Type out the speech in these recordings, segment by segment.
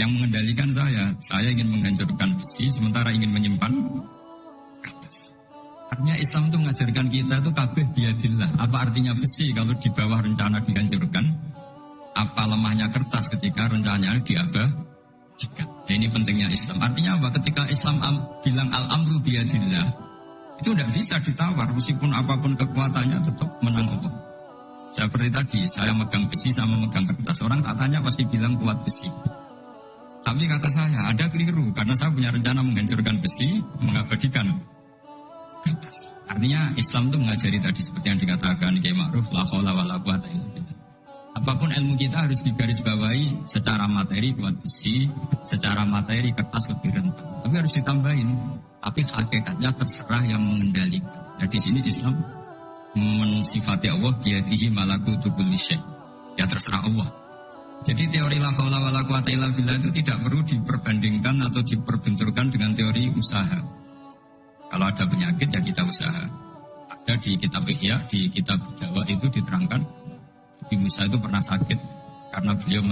yang mengendalikan saya ingin menghancurkan besi, sementara ingin menyimpan kertas. Artinya Islam itu mengajarkan kita itu kabeh biadillah. Apa artinya besi kalau di bawah rencana dihancurkan? Apa lemahnya kertas ketika rencananya diabadikan? Nah, ini pentingnya Islam. Artinya apa? Ketika Islam bilang al-amru biadillah, itu tidak bisa ditawar. Meskipun apapun kekuatannya tetap menang Allah. Seperti tadi, saya megang besi sama megang kertas. Orang tak tanya pasti bilang kuat besi. Tapi kata saya, ada keliru. Karena saya punya rencana menghancurkan besi, mengabadikan kertas. Artinya Islam itu mengajari tadi seperti yang dikatakan Kiai Ma'ruf, la haula wala quwata illa billah. Apapun ilmu kita harus digarisbawahi secara materi kuat besi, secara materi kertas lebih rentan. Tapi harus ditambahin. Tapi hakikatnya terserah yang mengendalikan. Nah di sini Islam mensifati Allah biyadihi malakutu kulli syai'. Ya terserah Allah. Jadi teori la haula wala quwata illa billah itu tidak perlu diperbandingkan atau diperbenturkan dengan teori usaha. Kalau ada penyakit ya kita usaha. Ada di kitab Ihya, di kitab Jawa itu diterangkan Nabi Musa itu pernah sakit karena beliau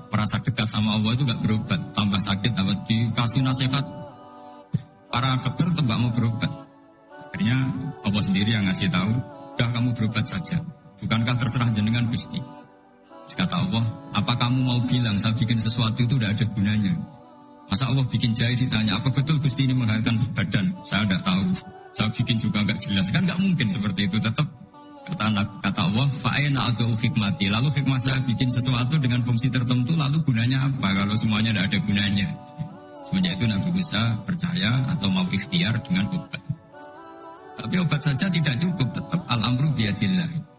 merasa dekat sama Allah itu gak berobat, tambah sakit, tambah dikasih nasihat. Para dokter tetap gak mau berobat. Akhirnya Allah sendiri yang ngasih tahu, udah kamu berobat saja. Bukankah terserah jenengan Gusti? Terus kata Allah, apa kamu mau bilang saya bikin sesuatu itu udah ada gunanya? Masa Allah bikin jahit ditanya, apa betul Gusti ini menghasilkan badan? Saya tidak tahu. Saya bikin juga enggak jelas. Kan enggak mungkin seperti itu. Tetap kata Allah, fa'ayna adu hikmati. Lalu hikmah saya bikin sesuatu dengan fungsi tertentu, lalu gunanya apa? Kalau semuanya tidak ada gunanya. Semenjak itu Nabi Musa percaya atau mau ikhtiar dengan obat. Tapi obat saja tidak cukup. Tetap al-amru biyadillah.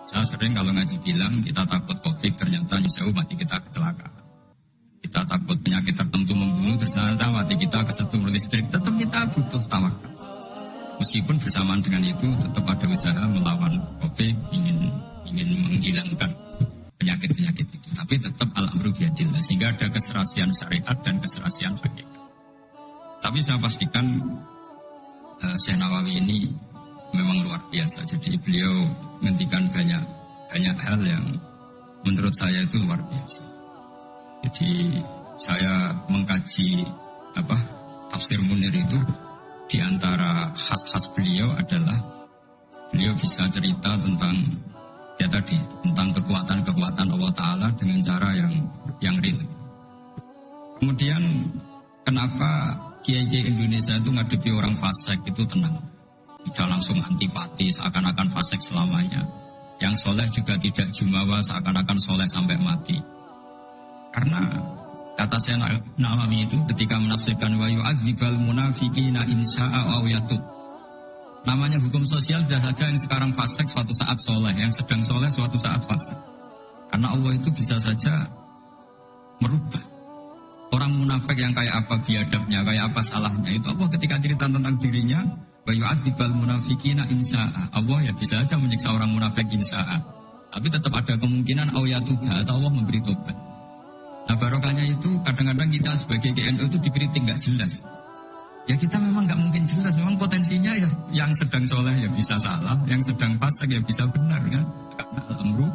Saya sering kalau ngaji bilang, kita takut COVID, ternyata nyusahu mati kita kecelakaan. Kita takut penyakit tertentu membunuh, ternyata mati kita kesetrum listrik. Tetap kita butuh tawakal. Meskipun bersamaan dengan itu tetap ada usaha melawan COVID, ingin menghilangkan penyakit-penyakit itu. Tapi tetap al-amru biyadillah. Sehingga ada keserasian syariat dan keserasian hakikat. Tapi saya pastikan Syekh Nawawi ini memang luar biasa. Jadi beliau menghentikan banyak hal yang menurut saya itu luar biasa. Jadi saya mengkaji tafsir Munir itu di antara khas-khas beliau adalah beliau bisa cerita tentang tentang kekuatan Allah Ta'ala dengan cara yang real. Kemudian kenapa kiai-kiai Indonesia itu ngadepi orang fasik itu tenang, tidak langsung antipati seakan-akan fasik selamanya. Yang soleh juga tidak jumawa seakan-akan soleh sampai mati. Karena kata Syekh Nawawi itu ketika menafsirkan wa yu'adzibal munafiqina insya'a aw yatub. Namanya hukum sosial sudah saja yang sekarang fasik suatu saat soleh, yang sedang soleh suatu saat fasik. Karena Allah itu bisa saja merubah. Orang munafik yang kayak apa biadabnya, kayak apa salahnya, itu Allah ketika cerita tentang dirinya wa yu'adzibal munafiqina insya'a. Allah ya bisa saja menyiksa orang munafik insya'a. Tapi tetap ada kemungkinan aw yatub atau Allah memberi tobat. Nah barokahnya itu kadang-kadang kita sebagai GNU itu dikritik gak jelas. Ya kita memang gak mungkin jelas. Memang potensinya ya yang sedang soleh ya bisa salah, yang sedang fasik ya bisa benar kan. Karena al-amru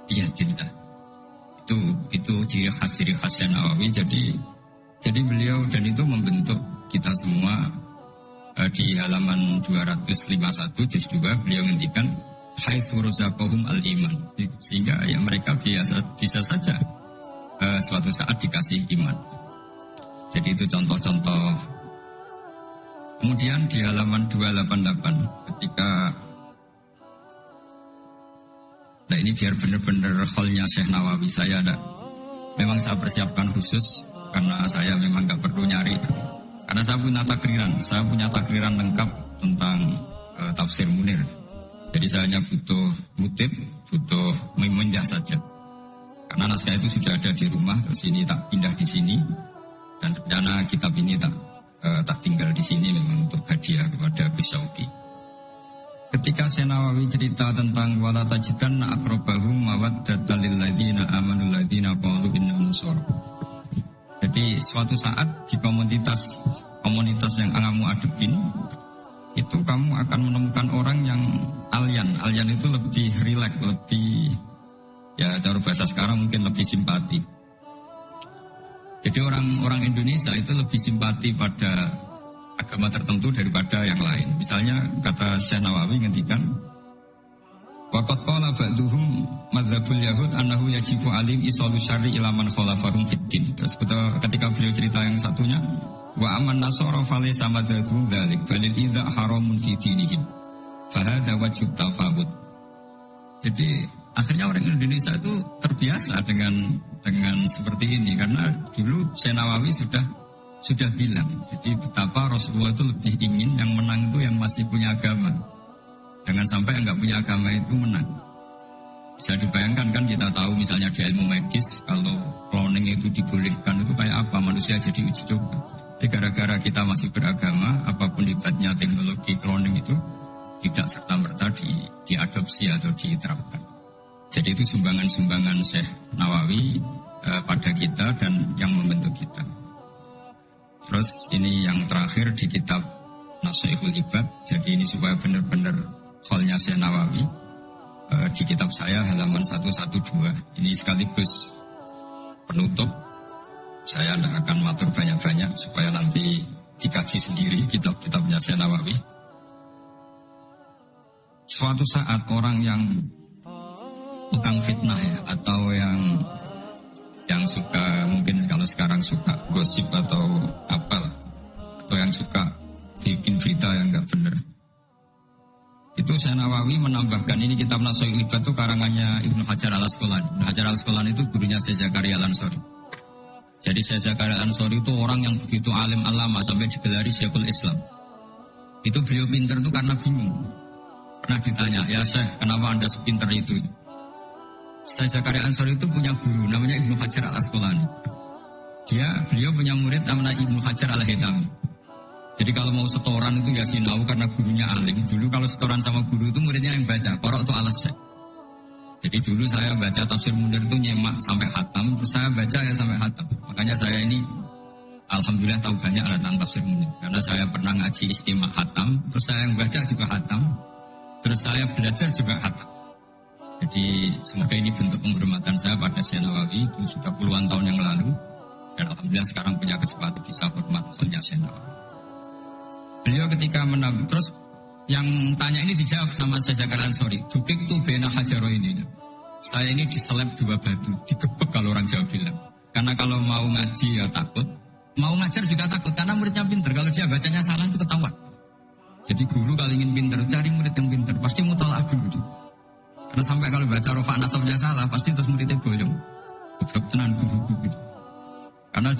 biyadillah. Itu ciri khas Nawawi. Jadi beliau dan itu membentuk kita semua di halaman 251 juz 2 beliau ngendikan haitsu razaqahum al-iman. Sehingga ya mereka bisa saja suatu saat dikasih iman. Jadi itu contoh-contoh. Kemudian di halaman 288 ketika ini biar benar-benar hallnya Syekh Nawawi memang saya persiapkan khusus karena saya memang gak perlu nyari. Karena saya punya takriran lengkap tentang tafsir Munir. Jadi saya hanya butuh kutip, butuh memindah saja. Karena naskah itu sudah ada di rumah, terus ini tak pindah di sini, dan rencana kitab ini tak tinggal di sini memang untuk hadiah kepada Gus Syauqi. Ketika Syekh Nawawi cerita tentang wala tajidanna aqrabahum mawaddatan lil ladzina amanu ladzina qalu inna nusara. Jadi suatu saat di komunitas yang kamu adepin itu kamu akan menemukan orang yang alien itu lebih rileks, lebih ya cara bahasa sekarang mungkin lebih simpati. Jadi orang Indonesia itu lebih simpati pada agama tertentu daripada yang lain. Misalnya kata Syekh Nawawi ngendikan, waqad qala ba'duhum madzhabul yahud annahu yajibu alim isalu syarri ila man khalafahum fid din. Terus ketika beliau cerita yang satunya, wa aman nasara falaysa madzhabun dzalik balil idza haramun fi dinihim. Fa hadza wajhu tafawut. Jadi akhirnya orang Indonesia itu terbiasa dengan seperti ini karena dulu Syekh Nawawi sudah bilang, jadi betapa Rasulullah itu lebih ingin yang menang itu yang masih punya agama. Jangan sampai yang nggak punya agama itu menang. Bisa dibayangkan kan, kita tahu misalnya di ilmu medis kalau cloning itu dibolehkan itu kayak apa, manusia jadi uji coba. Jadi gara-gara kita masih beragama, apapun hebatnya teknologi cloning itu tidak serta-merta diadopsi atau diterapkan. Jadi itu sumbangan-sumbangan Syekh Nawawi pada kita dan yang membentuk kita. Terus ini yang terakhir di kitab Nashihul Ibad. Jadi ini supaya benar-benar kholnya Syekh Nawawi di kitab saya halaman 112. Ini sekaligus penutup. Saya tidak akan matur banyak-banyak supaya nanti dikaji sendiri kitab-kitabnya Syekh Nawawi. Suatu saat orang yang tukang fitnah ya, atau yang suka, mungkin kalau sekarang suka gosip atau apalah, atau yang suka bikin berita yang enggak benar. Itu Syekh Nawawi menambahkan, ini kitab Nashihul Ibad itu karangannya Ibnu Hajar Al-Asqalani. Ibnu Hajar Al-Asqalani itu gurunya Syekh Zakaria Al-Ansori. Jadi Syekh Zakaria Al-Ansori itu orang yang begitu alim alama sampai digelari Syekhul Islam. Itu beliau pintar itu karena bingung. Pernah ditanya, ya Syekh, kenapa Anda sepintar itu? Syekh Zakaria Al-Ansori itu punya guru namanya Ibnu Hajar Al-Asqalani. Beliau punya murid namanya Ibnu Hajar Al-Haytami. Jadi kalau mau setoran itu ya sinau karena gurunya alim. Dulu kalau setoran sama guru itu muridnya yang baca, korok itu alas Syekh. Jadi dulu saya baca tafsir Munir itu nyemak sampai khatam, terus saya baca ya sampai khatam. Makanya saya ini alhamdulillah tahu banyak tentang tafsir Munir. Karena saya pernah ngaji istimewa khatam, terus saya yang baca juga khatam, terus saya belajar juga khatam. Jadi semoga ini bentuk penghormatan saya pada Syekh Nawawi, itu sudah puluhan tahun yang lalu. Dan alhamdulillah sekarang punya kesempatan bisa hormat soalnya Syekh Nawawi. Beliau ketika terus yang tanya ini dijawab sama Syekh Zakaria Al-Ansori. Dukik tu bena hajaro ini. Saya ini diseleb 2 batu, digebek kalau orang Jawa bilang. Karena kalau mau ngaji ya takut, mau ngajar juga takut karena muridnya pintar. Kalau dia bacanya salah itu ketahuan. Jadi guru kalau ingin pintar cari murid yang pintar, pasti mutalaah dulu. Karena sampai kalau baca rofa nasabnya salah, pasti terus muridnya boyong. Goblok tenan guru gitu. Karena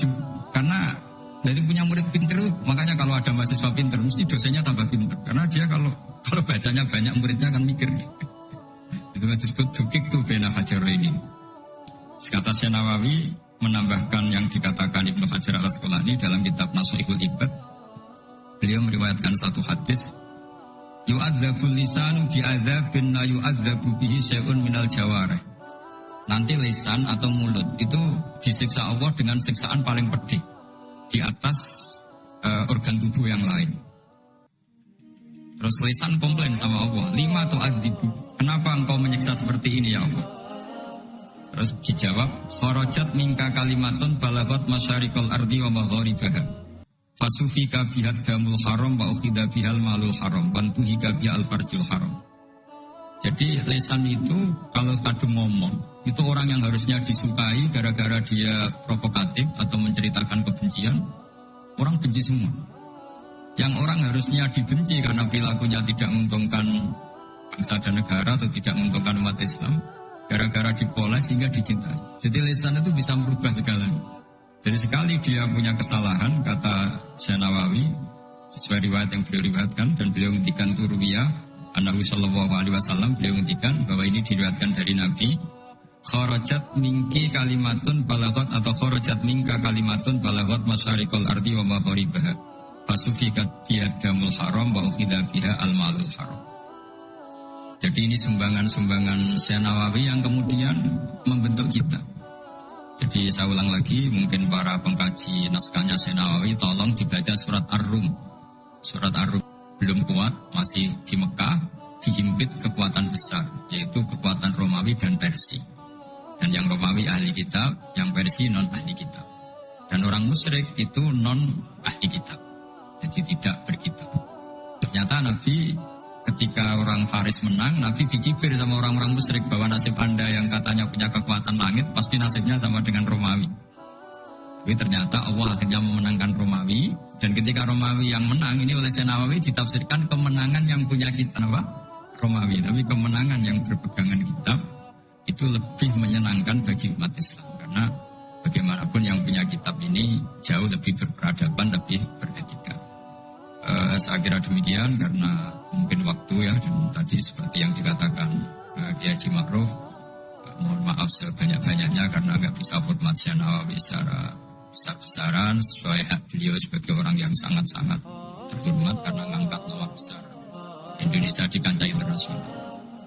jadi punya murid pintar, makanya kalau ada mahasiswa pintar, mesti dosennya tambah pintar. Karena dia kalau bacanya banyak, muridnya akan mikir. Itu disebut dukik tu bena hajaro ini. Kata Syekh Nawawi menambahkan yang dikatakan Ibnu Hajar Al-Asqalani dalam kitab Nashihul Ibad. Beliau meriwayatkan satu hadis. Yu'adzabul lisanu bi'adzabin la yu'adzabu bihi syai'un minal jawarih. Nanti lisan atau mulut itu disiksa Allah dengan siksaan paling pedih di atas organ tubuh yang lain. Terus lisan komplain sama Allah, 5 tu'adzibu. Kenapa engkau menyiksa seperti ini ya Allah? Terus dijawab, kharajat minka kalimatun balaghat masyariqal ardi wa magharibaha. Fasufika bihad damul haram wa ukhidha bihal malul haram bantuhika bihal farjul haram. Jadi lisan itu kalau kadung ngomong, itu orang yang harusnya disukai gara-gara dia provokatif atau menceritakan kebencian, orang benci semua. Yang orang harusnya dibenci karena perilakunya tidak menguntungkan bangsa dan negara atau tidak menguntungkan umat Islam, gara-gara dipoles sehingga dicintai. Jadi lisan itu bisa merubah segalanya. Jadi sekali dia punya kesalahan, kata Syekh Nawawi, sesuai riwayat yang beliau riwayatkan, dan beliau ngendikan turwiyah, Nabi sallallahu alaihi wasallam, beliau ngendikan bahwa ini diriwayatkan dari Nabi, kharajat minki kalimatun balaghat atau kharajat minka kalimatun balaghat masyariqal ardi wa magharibaha. Fasufikat biyadamul haram wa ukhidha biha al-malul haram. Jadi ini sumbangan-sumbangan Syekh Nawawi yang kemudian membentuk kita. Jadi saya ulang lagi, mungkin para pengkaji naskahnya Syekh Nawawi tolong dibaca surat Ar-Rum. Surat Ar-Rum belum kuat, masih di Mekah, dihimpit kekuatan besar, yaitu kekuatan Romawi dan Persia. Dan yang Romawi ahli kitab, yang Persia non ahli kitab. Dan orang musyrik itu non ahli kitab. Jadi tidak berkitab. Ternyata Nabi ketika orang Faris menang, Nabi dicibir sama orang-orang musyrik bahwa nasib Anda yang katanya punya kekuatan langit pasti nasibnya sama dengan Romawi. Tapi ternyata Allah akhirnya memenangkan Romawi. Dan ketika Romawi yang menang, ini oleh Syekh Nawawi ditafsirkan kemenangan yang punya kitab apa? Romawi. Tapi kemenangan yang berpegangan kitab itu lebih menyenangkan bagi umat Islam. Karena bagaimanapun yang punya kitab ini jauh lebih berperadaban, lebih beretika. Saya kira demikian karena mungkin waktu ya, dan tadi seperti yang dikatakan Kiai Haji Ma'ruf, mohon maaf sebanyak-banyaknya karena nggak bisa hormat Syekh Nawawi secara besar-besaran sesuai hak beliau sebagai orang yang sangat-sangat terhormat karena mengangkat nama besar Indonesia di kancah internasional.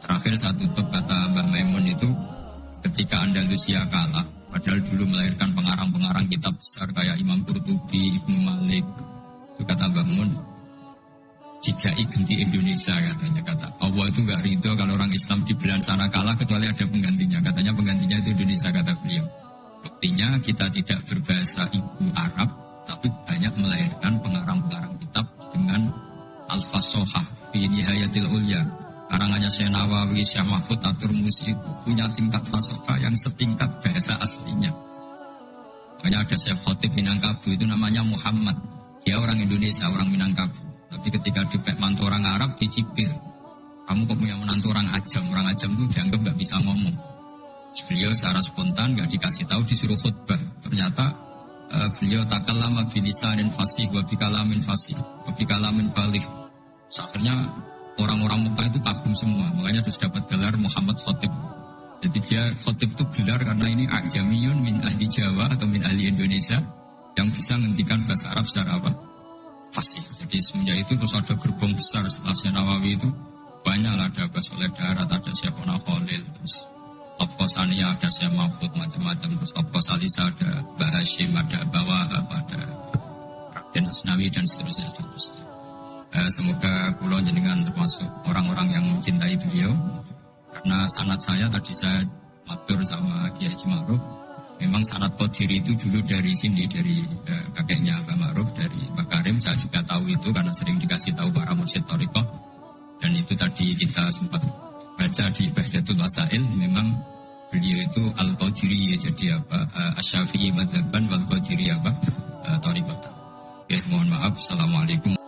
Terakhir saya tutup kata Mbah Maimun itu, ketika Andalusia kalah, padahal dulu melahirkan pengarang-pengarang kitab besar kayak Imam Qurtubi, Ibnu Malik, itu kata Mbah Mun, jika ganti Indonesia katanya, kata Allah itu gak ridho kalau orang Islam di belahan sana kalah kecuali ada penggantinya. Katanya penggantinya itu Indonesia, kata beliau. Buktinya kita tidak berbahasa ibu Arab, tapi banyak melahirkan pengarang-pengarang kitab dengan al-fasohah fi nihayatil ulya. Karangannya Syekh Nawawi, Syekh Mahfud At-Turmusi itu punya tingkat fasohah yang setingkat bahasa aslinya. Makanya ada Syekh Khotib Minangkabau itu namanya Muhammad. Dia orang Indonesia, orang Minangkabau. Tapi ketika dipek mantu orang Arab dicibir. Kamu kok punya menantu orang Ajam itu dianggap gak bisa ngomong. Beliau secara spontan gak dikasih tahu, disuruh khutbah. Ternyata beliau takallama bilisanin fasih wa bikalamin fasih wa bikalamin baligh. Akhirnya orang-orang Mekah itu kagum semua. Makanya terus dapat gelar Muhammad Khotib. Jadi dia Khotib itu gelar karena ini ajamiyun min ahli Jawa atau min ahli Indonesia yang bisa menghentikan bahasa Arab secara apa? Fasih. Jadi semenjak itu terus ada gerbong besar setelah Syekh Nawawi itu banyak lah, ada Mbah Soleh Darat, ada Syekh Ona Khalil, terus Topko Sania ada Syekh Mahfud, macam-macam, terus Topko Salisa ada Mbah Hashim, ada Mbah Wahab, ada Raden Asnawi dan seterusnya. Semoga kula jenengan termasuk orang-orang yang mencintai beliau. Karena sanad saya tadi saya matur sama Kiai Haji Ma'ruf, memang sanad Qadiri itu dulu dari sini, dari kakeknya Mbah Ma'ruf, dari Mbah Karim. Saya juga tahu itu karena sering dikasih tahu para mursyid thariqah. Dan itu tadi kita sempat baca di Bahjatul Wasail, memang beliau itu Al-Qadiri, jadi apa, Asy-Syafi'i madhaban wal Qadiri apa, thariqah. Ya, mohon maaf. Assalamualaikum.